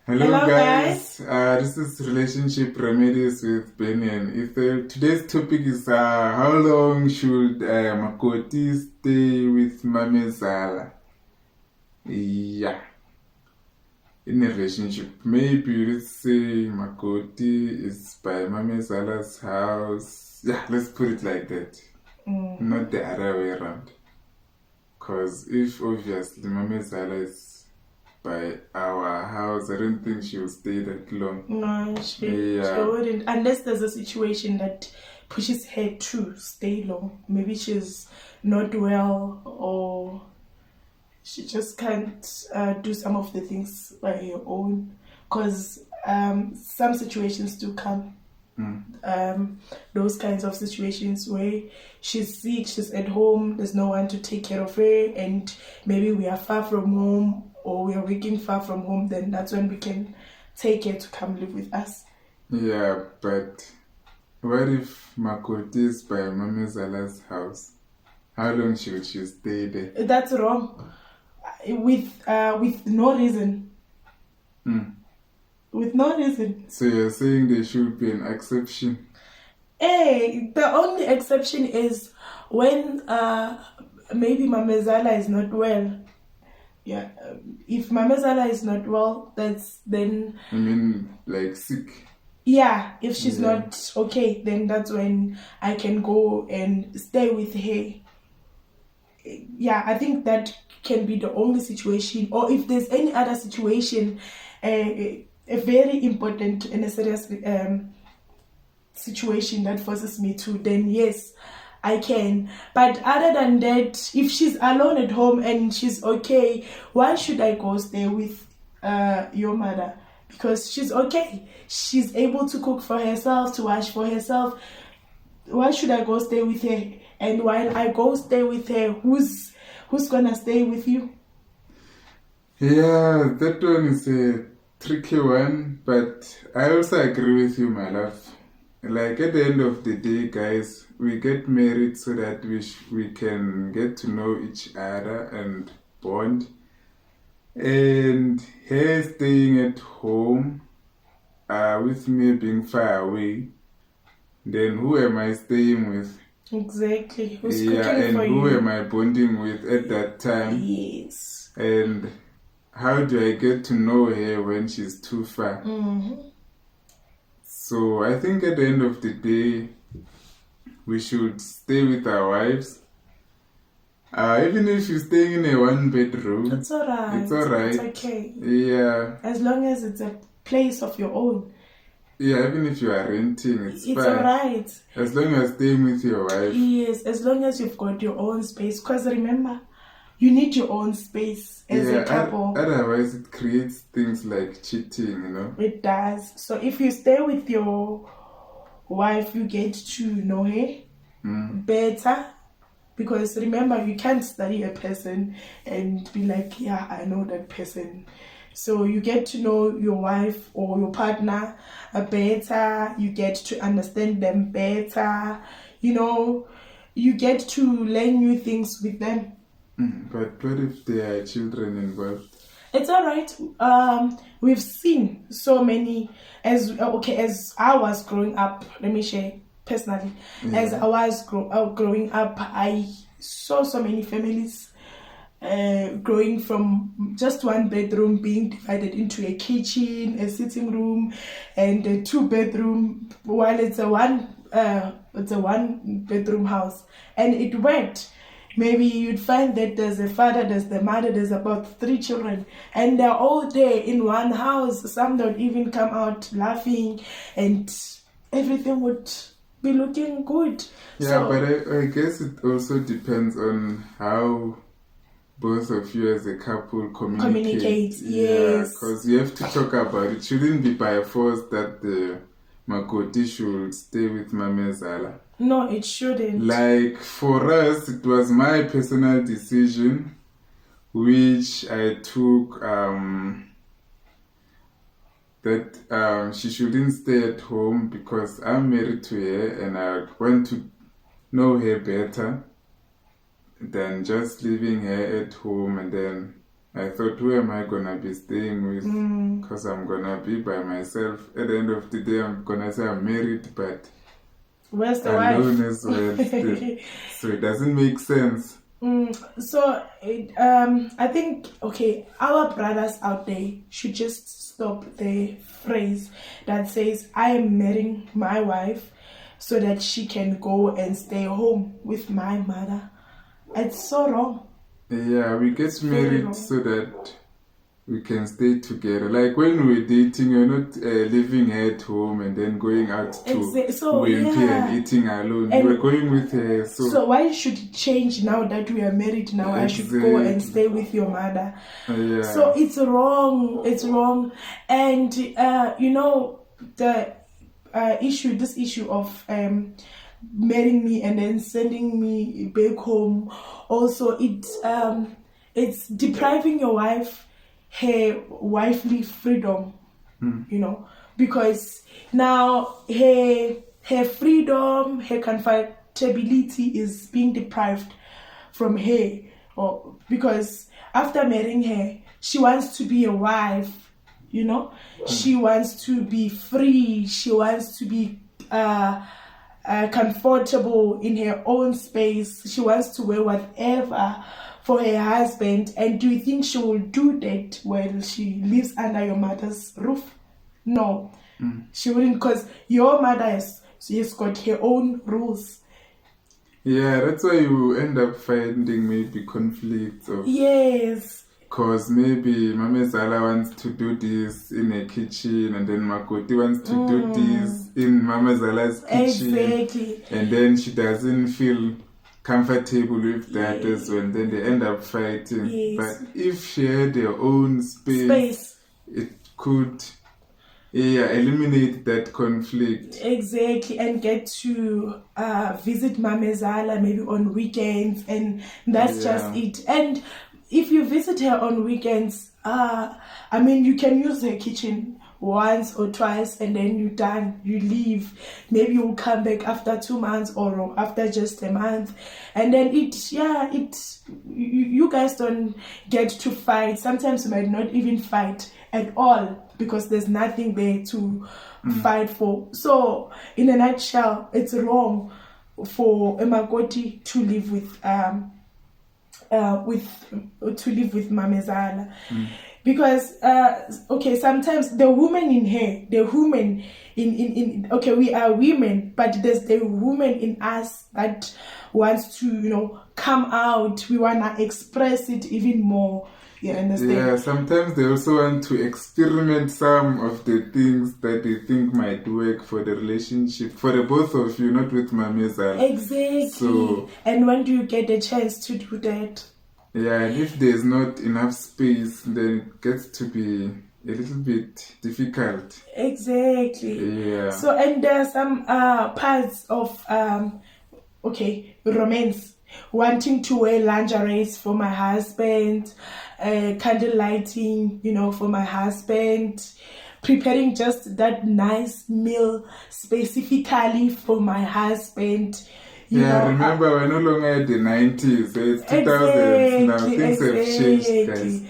Hello guys. This is Relationship Remedies with Benny and Ethel. Today's topic is how long should makoti stay with mamazala? Yeah, in a relationship. Maybe let's say makoti is by mamazala's house. Yeah, let's put it like that. Not the other way around. Because if obviously mamazala is by our house, I don't think she will stay that long. No, she wouldn't. Unless there's a situation that pushes her to stay long. Maybe she's not well or she just can't do some of the things by her own. Because some situations do come. Those kinds of situations where she's sick, she's at home, there's no one to take care of her, and maybe we are far from home or we are working far from home, then that's when we can take her to come live with us. Yeah, but what if makoti is by mamazala's house? How long should she stay there? That's wrong. With no reason. With no reason. So you're saying there should be an exception? Hey, the only exception is when maybe mamazala is not well. Yeah, if mamazala is not well, that's then. I mean, like sick. Yeah, if she's not okay, then that's when I can go and stay with her. Yeah, I think that can be the only situation. Or if there's any other situation, a very important and a serious situation that forces me to, then yes, I can. But other than that, if she's alone at home and she's okay, why should I go stay with your mother? Because she's okay. She's able to cook for herself, to wash for herself. Why should I go stay with her? And while I go stay with her, who's gonna stay with you? Yeah, that one is a tricky one, but I also agree with you, my love. Like at the end of the day, guys, we get married so that we can get to know each other and bond. And her staying at home, with me being far away, then who am I staying with? Exactly. Who's cooking for you? Who am I bonding with at that time? Yes. And how do I get to know her when she's too far? So I think at the end of the day, we should stay with our wives. Even if you're staying in a one bedroom, it's alright. It's alright. It's okay. Yeah. As long as it's a place of your own. Yeah, even if you are renting, it's fine. Alright. As long as staying with your wife. Yes, as long as you've got your own space. Because remember, you need your own space as a couple. Otherwise, it creates things like cheating, It does. So if you stay with your wife, you get to know her better. Because remember, you can't study a person and be like, yeah, I know that person. So you get to know your wife or your partner better. You get to understand them better. You get to learn new things with them. But what if there are children involved? It's alright. We've seen so many. As I was growing up, let me share personally. As I was growing up, I saw so many families growing from just one bedroom being divided into a kitchen, a sitting room, and a 2-bedroom. While it's a one bedroom house, and it worked. Maybe you'd find that there's a father, there's the mother, there's about 3 children, and they're all there in one house. Some don't even come out laughing, and everything would be looking good. Yeah, but I guess it also depends on how both of you as a couple communicate. Yes. Because you have to talk about it. It shouldn't be by force that the makoti should stay with mamazala. No, it shouldn't. Like for us, it was my personal decision, which I took, that she shouldn't stay at home because I'm married to her and I want to know her better than just leaving her at home. And then I thought, who am I gonna be staying with? Because because I'm gonna be by myself. At the end of the day, I'm gonna say I'm married, but where's the alone wife? as well. Still. So it doesn't make sense. I think, okay, our brothers out there should just stop the phrase that says, I am marrying my wife so that she can go and stay home with my mother. It's so wrong. Yeah, we get Very married wrong. so that we can stay together. Like when we're dating, you're not living at home and then going out to Wimpy and eating alone. And we're going with her. So why should it change now that we are married now? I should go and stay with your mother. Yeah. So it's wrong. It's wrong. And, the this issue of marrying me and then sending me back home, also it's depriving your wife her wifely freedom, because now her freedom, her comfortability is being deprived from her, or because after marrying her, she wants to be a wife, she wants to be free, she wants to be comfortable in her own space, she wants to wear whatever for her husband. And do you think she will do that while she lives under your mother's roof? No, she wouldn't, because your mother has got her own rules. Yeah, that's why you end up finding maybe conflicts. Yes. Because maybe mamazala wants to do this in a kitchen, and then makoti wants to do this in mamazala's kitchen. Exactly. And then she doesn't feel comfortable with that as well. And then they end up fighting. Yes. But if she had her own space, it could eliminate that conflict. Exactly, and get to visit mamazala maybe on weekends, and that's just it. And if you visit her on weekends, you can use her kitchen once or twice, and then you're done, you leave. Maybe you'll come back after 2 months or after just a month, and then you guys don't get to fight. Sometimes you might not even fight at all because there's nothing there to fight for. So in a nutshell, it's wrong for a makoti to live with mamazala. Because sometimes the woman in her, we are women, but there's the woman in us that wants to come out. We want to express it even more. You understand? Yeah, sometimes they also want to experiment some of the things that they think might work for the relationship, for the both of you, not with mamazala. Exactly. So, and when do you get the chance to do that? Yeah, and if there's not enough space, then it gets to be a little bit difficult. Exactly. Yeah. So, and there are some parts of romance. Wanting to wear lingeries for my husband, candle lighting, for my husband, preparing just that nice meal specifically for my husband. Remember, we're no longer at the 90s, so it's 2000s now. Things have changed, guys.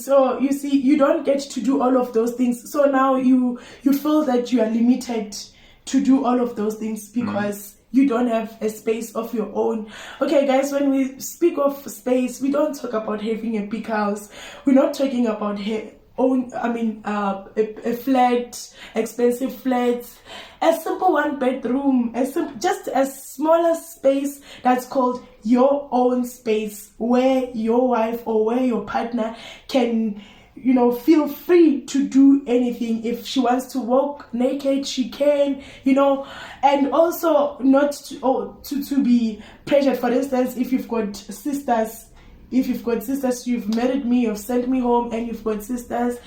So you see, you don't get to do all of those things. So now you feel that you are limited to do all of those things because you don't have a space of your own. Okay, guys, when we speak of space, we don't talk about having a big house. We're not talking about a flat, expensive flat, a simple 1-bedroom, just a smaller space that's called your own space, where your wife or where your partner can feel free to do anything. If she wants to walk naked, she can, and also not to be pressured. For instance, if you've got sisters, you've married me, you've sent me home, and you've got sisters,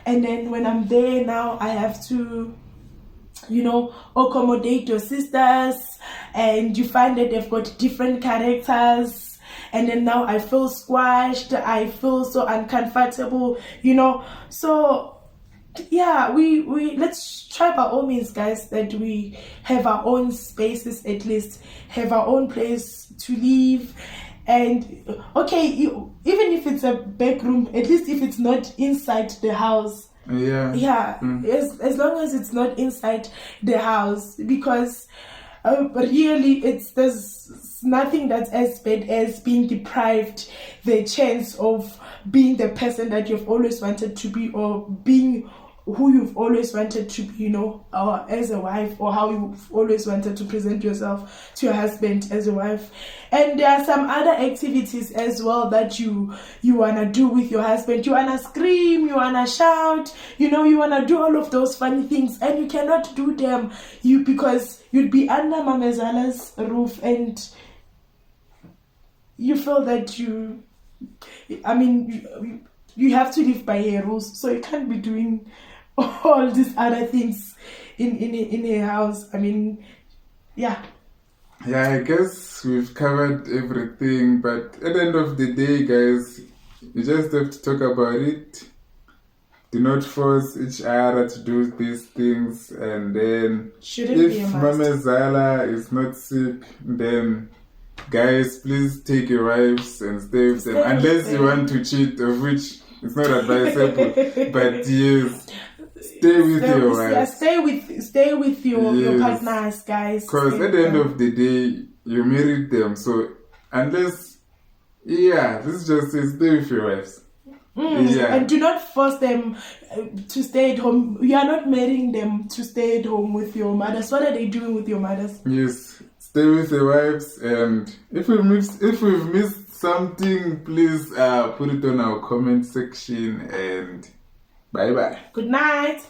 and then when I'm there now, I have to accommodate your sisters, and you find that they've got different characters, and then now I feel squashed, I feel so uncomfortable, so yeah, we let's try by all means, guys, that we have our own spaces, at least have our own place to live. And even if it's a back room, at least if it's not inside the house, Yeah, as long as it's not inside the house, because really there's nothing that's as bad as being deprived the chance of being the person that you've always wanted to be, or being who you've always wanted to be, as a wife, or how you've always wanted to present yourself to your husband as a wife. And there are some other activities as well that you want to do with your husband. You want to scream, you want to shout, you want to do all of those funny things, and you cannot do them because you'd be under mamazala's roof, and you feel that you have to live by her rules, so you can't be doing all these other things in a house. Yeah, I guess we've covered everything, but at the end of the day, guys, you just have to talk about it. Do not force each other to do these things, and then if mamazala is not sick, then guys, please take your wives and stay with them, unless you want to cheat, of which it's not advisable. But yes, stay with your wives. Yeah, stay with your partners, guys. Because at the end of the day, you married them. So unless, this just says stay with your wives. And do not force them to stay at home. You are not marrying them to stay at home with your mothers. What are they doing with your mothers? Yes, stay with your wives. And if we've missed something, please put it on our comment section. And bye bye. Good night.